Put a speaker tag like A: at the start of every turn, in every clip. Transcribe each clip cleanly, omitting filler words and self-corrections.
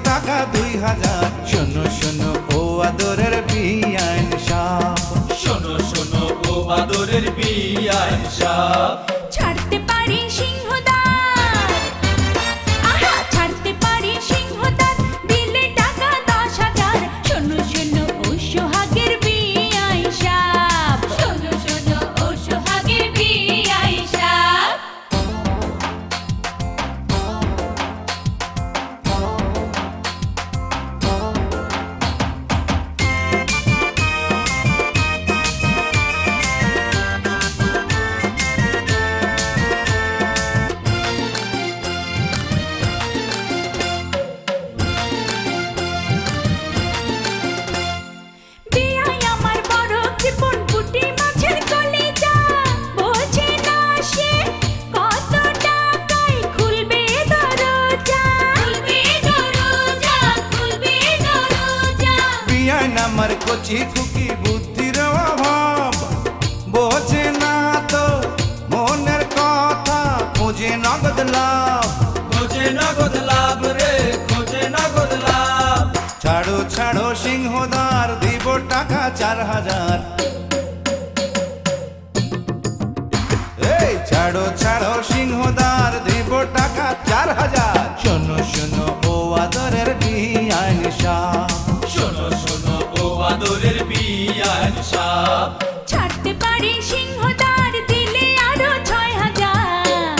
A: টাকা 2000। শোনো শোনো ও আদরের বিআইন সাহেব,
B: শোনো শোনো ও আদরের বিআইন সাহেব,
C: ছাড়তে পারি সিংহদার, আহা ছাড়তে পারি সিংহদার, দিলে টাকা 10,000। শোনো শোনো ও সোহাগের বিআইন সাহেব, শোনো শোনো ও সোহাগের বিআইন সাহেব।
A: আমার কচি খুকি বুদ্ধির অভাব, বোঝে না তো মনের কথা, খোঁজে নগদ লাভ,
B: খোঁজে নগদ লাভ রে, খোঁজে নগদ লাভ।
A: ছাড়ো ছাড়ো সিংহদার, দিব টাকা 4000। এই ছাড়ো ছাড়ো সিংহদার, দিব টাকা 4000। শোনো শোনো ও আদরের বিআইন সাহেব,
B: শোনো শোনো ও আদরের বিআইন সাহেব,
C: ছাড়তে পারি সিংহদার, দিলে আরো 6,000।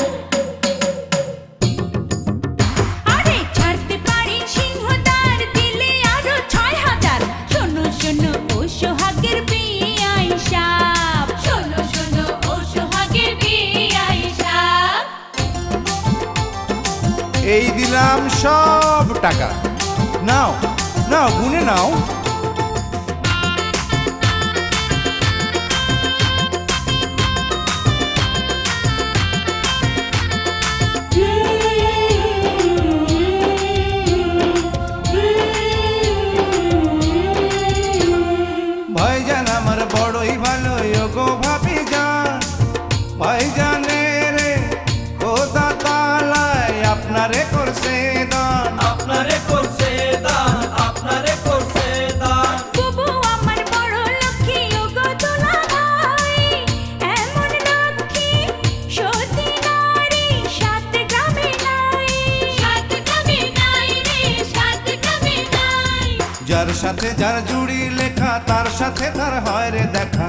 C: আরে ছাড়তে পারি সিংহদার, দিলে আরো 6,000। শোনো শোনো ও সোহাগের বিআইন সাহেব, শোনো শোনো ও সোহাগের বিআইন সাহেব।
A: এই দিলাম সব টাকা, নাও নাও গুনে নাও। ভাইজান আমার বড়ই ভালো গো ভাবিজান, ভাইজানে রে খোদা তাআলাই আপনারে করছে দান,
B: আপনারে করছে দান, আপনারে করছে দান।
C: বুবু আমার বড় লক্ষ্মী ও গো দুলাভাই, এমন লক্ষ্মী সতী নারী 7 গ্রামে নাই, 7 গ্রামে নাই রে, 7 গ্রামে নাই।
A: যার সাথে যার জুড়ি লেখা, তার সাথে তার হয় রে দেখা,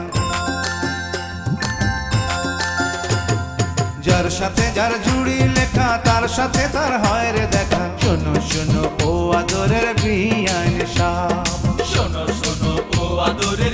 A: যার সাথে যার জুড়ি লেখা, তার সাথে তার হয় রে দেখা। শোনো শোনো ও আদরের বিআইন সাহেব,
B: শোনো শোনো ও আদরের